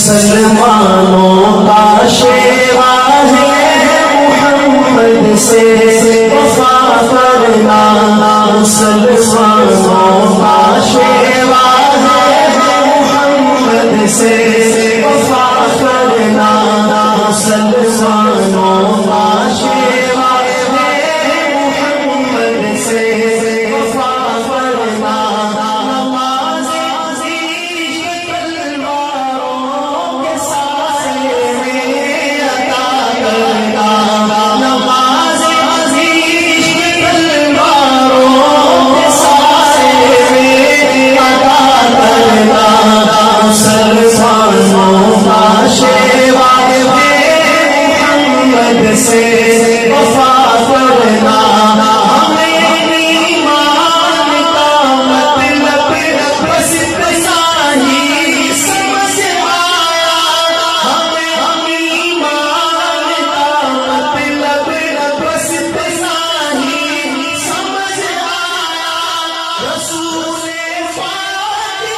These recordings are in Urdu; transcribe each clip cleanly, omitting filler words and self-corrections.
مسلمانوں کا شیوا ہے محمد سے وفا کرنا، مسلمانوں کا شیوا ہے محمد سے وفا کرنا، مسلمانوں کا شیوا ہے محمد سے وفا کرنا، نماز عزیز تلواروں کے سائے میں عطا کرنا، نماز عزیز تلواروں کے سائے میں عطا کرنا، مسلمانوں کا شیوا ہے محمد سے وفا کرنا، ہمیں ایمان کا مطلب بس اتنا ہی سمجھ آیا، ہمیں ایمان کا مطلب بس اتنا ہی سمجھ آیا، رسول پاک کی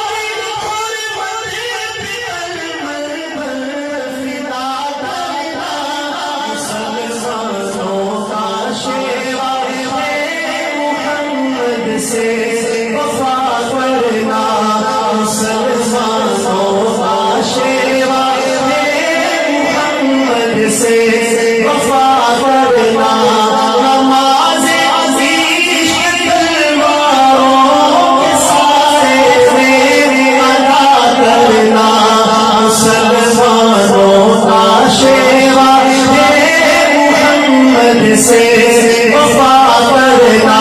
حرمت پہ المنبر فدا کرنا، مسلمانوں کا شیوا ہے محمد سے وفا کرنا، مسلمانوں کا شیوا ہے محمد سے وفا کرنا، نماز عزیز تلواروں کے سائے میں ادا کرنا، مسلمانوں کا شیوا ہے محمد سے وفا کرنا،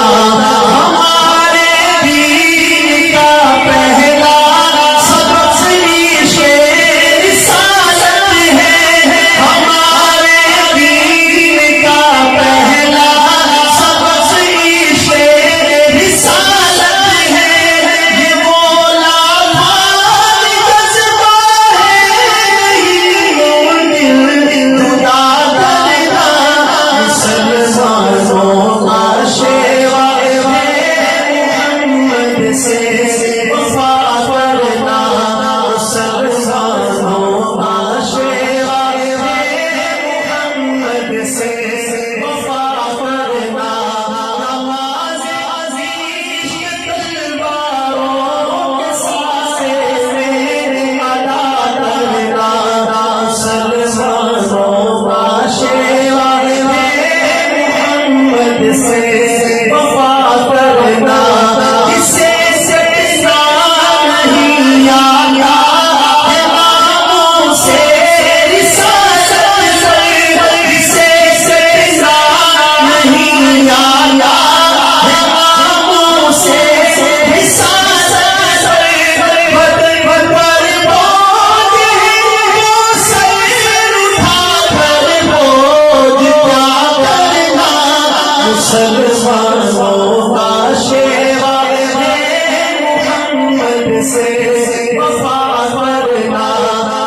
ہمارے دین کا پہلا سبق شیر رسالت ہے، ہمارے دین کا پہلا سبق شیر رسالت ہے، یہ مولا بھائی جذبہ ہے نہیں وہ دل خدا کرنا، مسلمانوں کا شیوا ہے محمد سے وفا کرنا، مسلمانوں کا شیوا ہے محمد سے وفا کرنا، نماز عزیز تلواروں کے سائے میں ادا کرنا، مسلمانوں کا شیوا ہے محمد سے وفا کرنا، جسے سجدہ نہیں آیا اماموں سے رسالت پر، جسے سجدہ نہیں آیا اماموں سے رسالت پر، بدر پر بوجھ ہندو سر اٹھا کر بوجھ کیا کرنا، مسلمانوں کا شیوا ہے محمد سے وفا کرنا،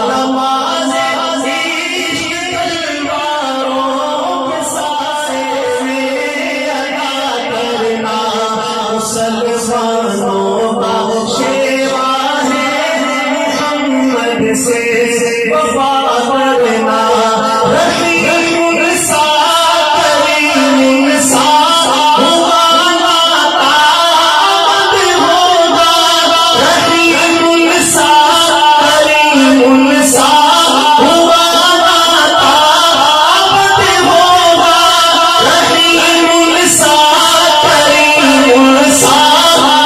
نماز عزیز تلواروں کے سائے میں ادا کرنا، مسلمانوں کا شیوا ہے محمد سے وفا کرنا، رحیم السا کریم السا ہوا ناتابد ہوگا، رحیم السا کریم السا ہوا ناتابد ہوگا، رحیم السا کریم السا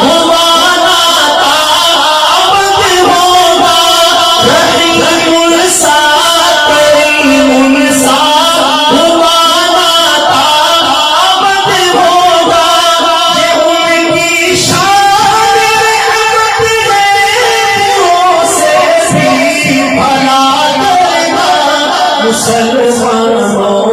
ہوا ناتابد ہوگا، رحیم السا کریم السا ہوا ناتابد ہوگا، یہ ان کی شان رحمت ہے دلوں سے بھی بھلا کرنا، مسلمانوں